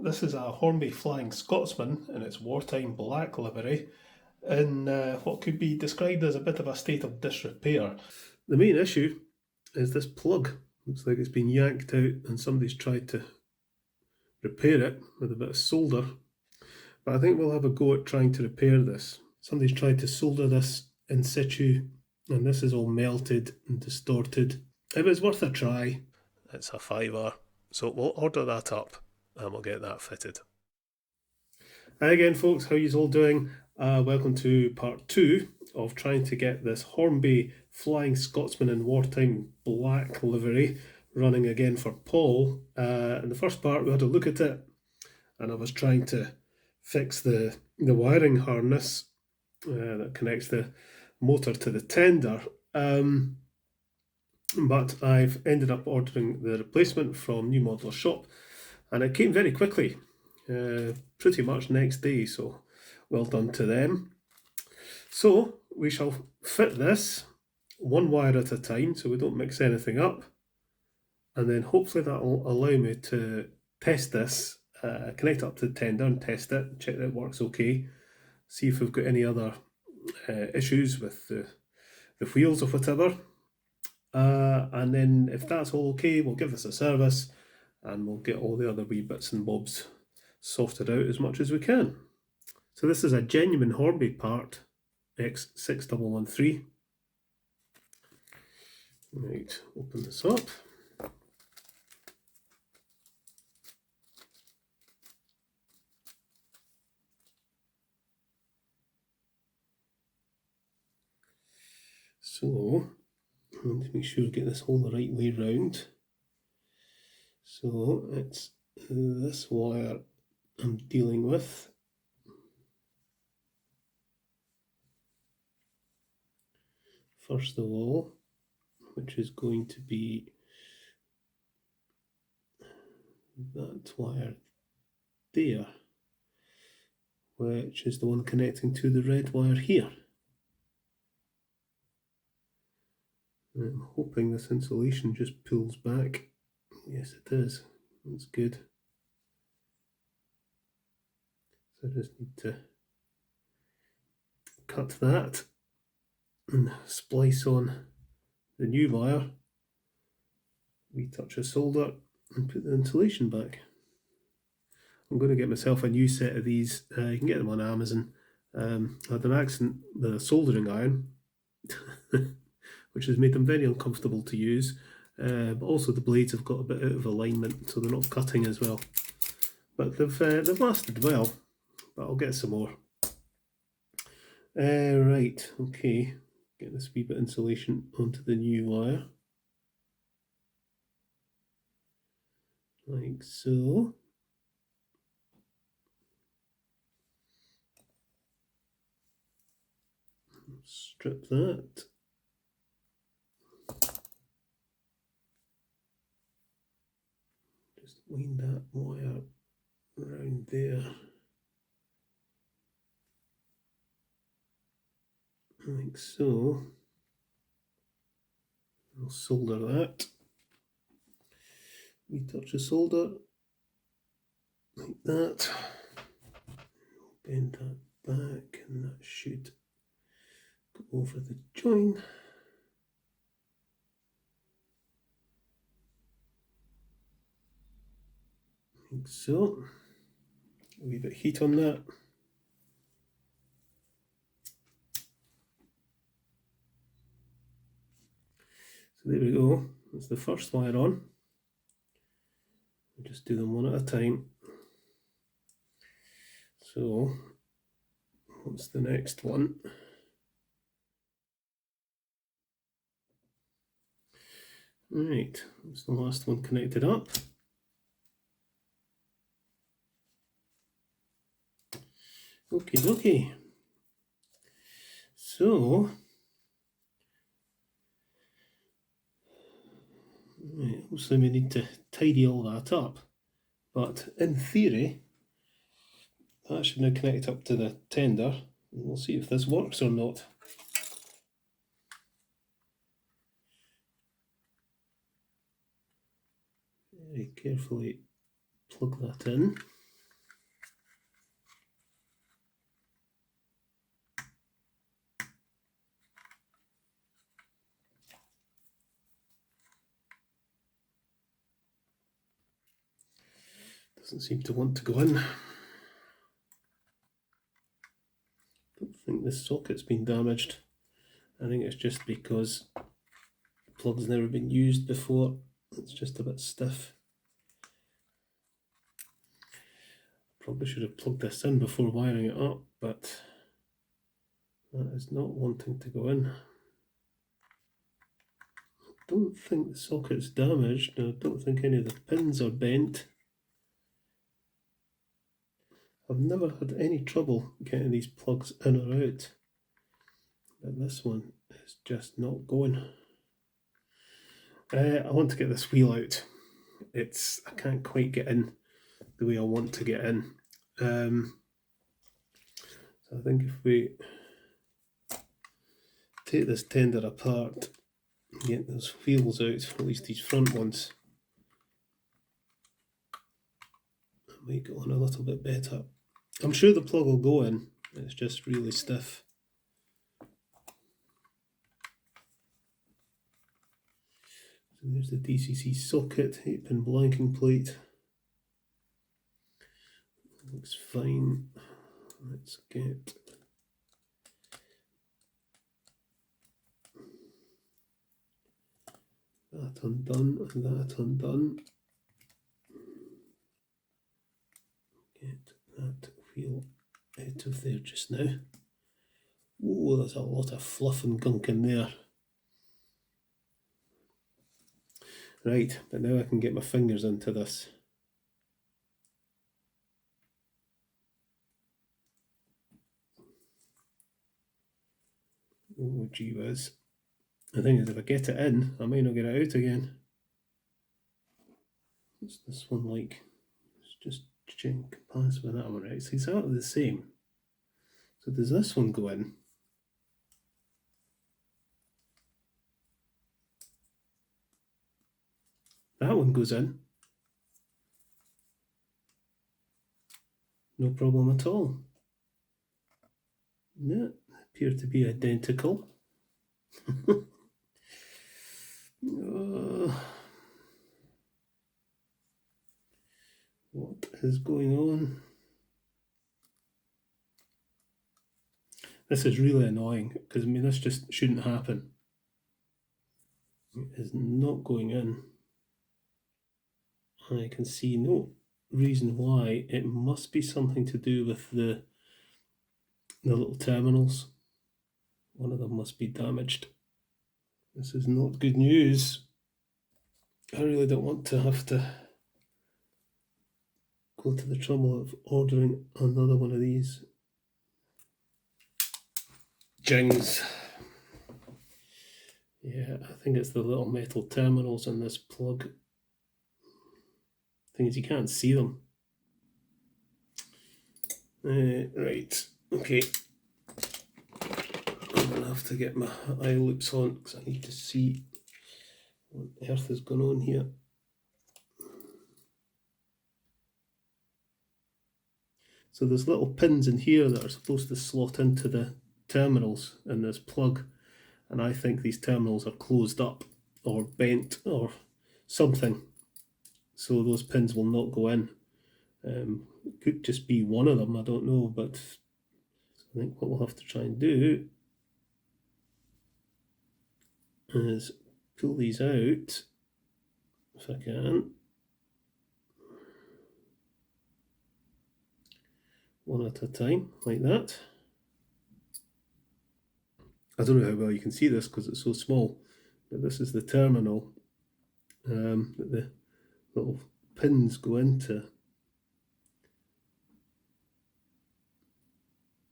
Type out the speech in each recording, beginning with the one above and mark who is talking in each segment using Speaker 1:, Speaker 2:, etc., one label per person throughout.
Speaker 1: This is a Hornby Flying Scotsman in its wartime black livery in what could be described as a bit of a state of disrepair. The main issue is this plug. Looks like it's been yanked out and somebody's tried to repair it with a bit of solder. But I think we'll have a go at trying to repair this. Somebody's tried to solder this in situ and this is all melted and distorted. If it's worth a try, it's a £5, so we'll order that up and we'll get that fitted. Hi again folks, how you all doing? Welcome to part 2 of trying to get this Hornby Flying Scotsman in wartime black livery running again for Paul. In the first part we had a look at it and I was trying to fix the wiring harness that connects the motor to the tender. But I've ended up ordering the replacement from New Modeler Shop and it came very quickly, pretty much next day, so well done to them. So we shall fit this one wire at a time so we don't mix anything up, and then hopefully that will allow me to test this, connect up to the tender and test it, check that it works okay, see if we've got any other issues with the wheels or whatever. And then if that's all okay, we'll give this a service and we'll get all the other wee bits and bobs sorted out as much as we can. So this is a genuine Hornby part, X6113. Right, open this up. So I want to make sure we get this all the right way round. So it's this wire I'm dealing with. First of all, which is going to be that wire there, which is the one connecting to the red wire here. I'm hoping this insulation just pulls back. Yes, it is. That's good. So I just need to cut that and splice on the new wire, retouch a solder and put the insulation back. I'm going to get myself a new set of these. You can get them on Amazon. I had an accident with a soldering iron which has made them very uncomfortable to use, but also the blades have got a bit out of alignment, so they're not cutting as well. But they've lasted well, but I'll get some more. Right, okay, get this wee bit of insulation onto the new wire, like so. Strip that. Just wind that wire around there. Like so. I'll solder that. Retouch the solder. Like that. Bend that back and that should go over the join. Like so. A wee bit of heat on that. So there we go. That's the first wire on. I'll just do them one at a time. So what's the next one? Right, that's the last one connected up. Okie dokie. So, right, obviously we need to tidy all that up, but in theory, that should now connect up to the tender, and we'll see if this works or not. Very carefully plug that in. Doesn't seem to want to go in. Don't think this socket's been damaged. I think it's just because the plug's never been used before. It's just a bit stiff. Probably should have plugged this in before wiring it up, but that is not wanting to go in. I don't think the socket's damaged. I don't think any of the pins are bent. I've never had any trouble getting these plugs in or out, but this one is just not going. I want to get this wheel out. I can't quite get in the way I want to get in. So I think if we take this tender apart and get those wheels out, at least these front ones, it might go on a little bit better. I'm sure the plug will go in, it's just really stiff. So there's the DCC socket, 8-pin blanking plate. Looks fine. Let's get that undone and that undone. Get that wheel out of there just now. Oh, there's a lot of fluff and gunk in there. Right, but now I can get my fingers into this. Oh gee whiz. The thing is, if I get it in, I may not get it out again. What's this one like? Let's just check pass with that one, right? It's exactly the same. So does this one go in? That one goes in. No problem at all. No, appear to be identical. What is going on? This is really annoying because I mean this just shouldn't happen. It is not going in. I can see no reason why. It must be something to do with the little terminals. One of them must be damaged. This is not good news. I really don't want to have to go to the trouble of ordering another one of these. Jings. Yeah, I think it's the little metal terminals in this plug. Thing is, you can't see them. Right, okay. I'm going to have to get my eye loops on because I need to see what on earth is going on here. So there's little pins in here that are supposed to slot into the terminals in this plug, and I think these terminals are closed up or bent or something, so those pins will not go in. It could just be one of them, I don't know, but I think what we'll have to try and do is pull these out, if I can, one at a time, like that. I don't know how well you can see this because it's so small, but this is the terminal that the little pins go into.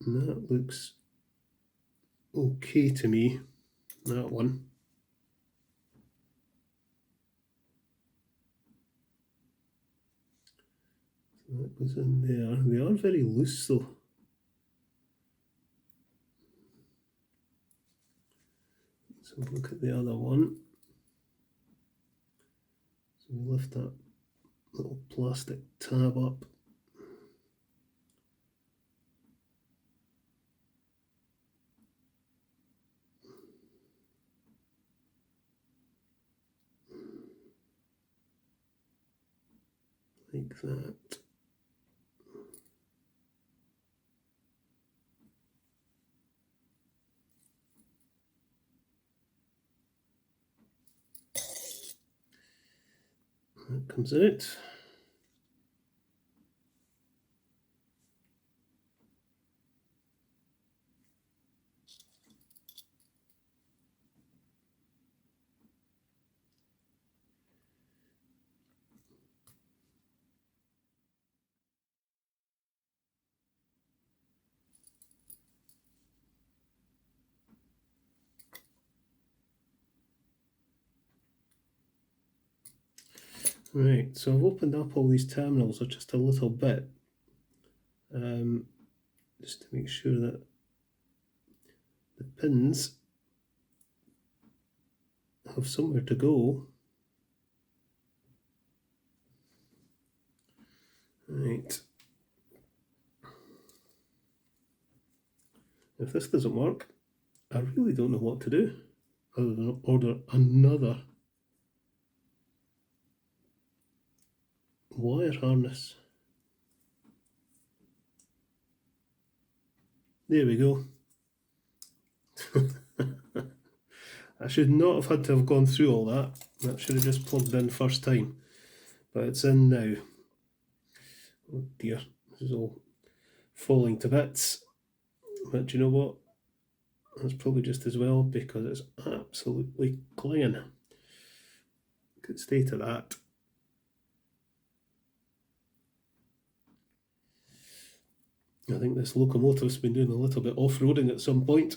Speaker 1: And that looks okay to me, that one. So that goes in there. They are very loose though. So look at the other one. So we lift that little plastic tab up. Like that. That comes out. Right, so I've opened up all these terminals just a little bit, just to make sure that the pins have somewhere to go. Right. If this doesn't work, I really don't know what to do other than order another wire harness. There we go. I should not have had to have gone through all that. That should have just plugged in first time. But it's in now. Oh dear, this is all falling to bits. But do you know what? That's probably just as well because it's absolutely clinging. Good state of that. I think this locomotive's been doing a little bit off-roading at some point.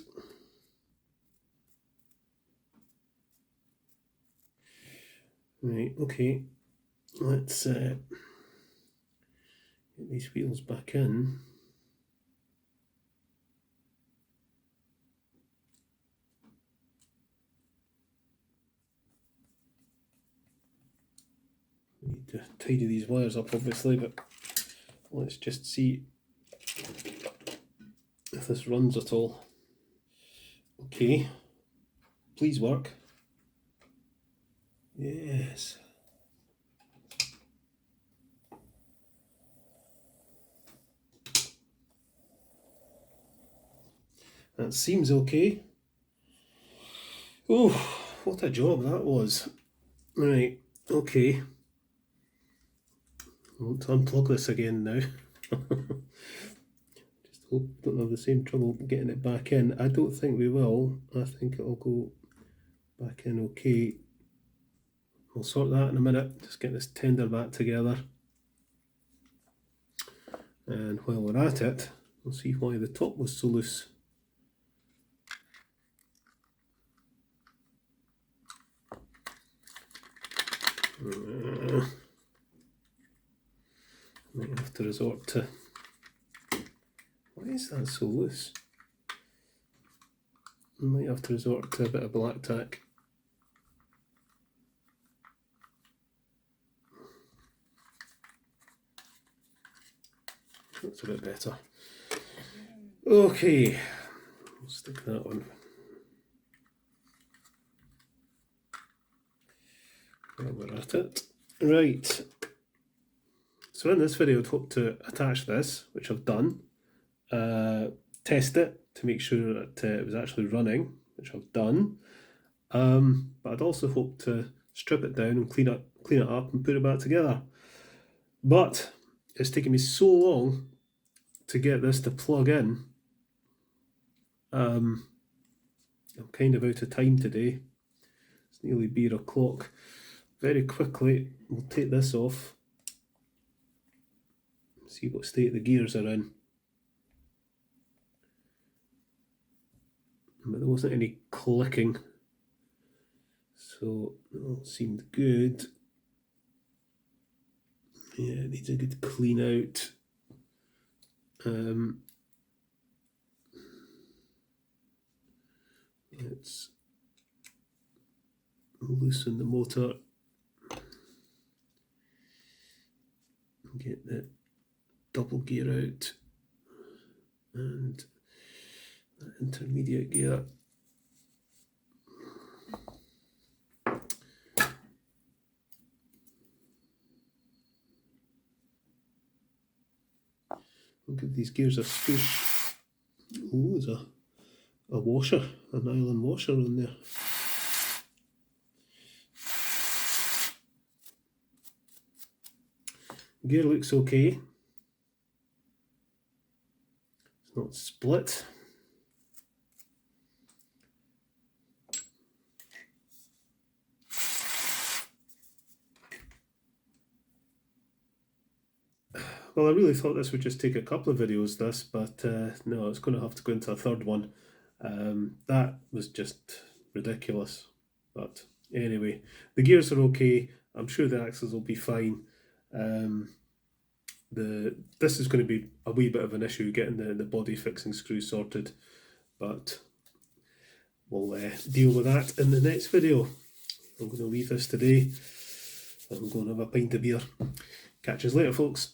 Speaker 1: Right, okay. Let's get these wheels back in. We need to tidy these wires up obviously, but let's just see if this runs at all. Okay, please work. Yes. That seems okay. Oh, what a job that was. Right, okay. I want to unplug this again now. Just hope we don't have the same trouble getting it back in. I don't think we will. I think it'll go back in okay. We'll sort that in a minute. Just get this tender back together. And while we're at it, we'll see why the top was so loose. Might have to resort to... Why is that so loose? I might have to resort to a bit of black tack. That's a bit better. Okay, we'll stick that on. While we're at it. Right. So in this video I'd hope to attach this, which I've done, test it to make sure that it was actually running, which I've done, but I'd also hope to strip it down and clean it up and put it back together. But it's taken me so long to get this to plug in. I'm kind of out of time today. It's nearly beer o'clock. Very quickly we'll take this off, see what state the gears are in. But there wasn't any clicking, so it all seemed good. Yeah, it needs a good clean out. Let's loosen the motor, get the double gear out and the intermediate gear. We'll give these gears a squish. Oh, there's a washer, a nylon washer on there. Gear looks okay. It's not split. Well, I really thought this would just take a couple of videos, but no, it's going to have to go into a third one. That was just ridiculous. But anyway, the gears are okay. I'm sure the axles will be fine. This is going to be a wee bit of an issue getting the body fixing screws sorted, but we'll deal with that in the next video. I'm going to leave this today. I'm going to have a pint of beer. Catch us later, folks.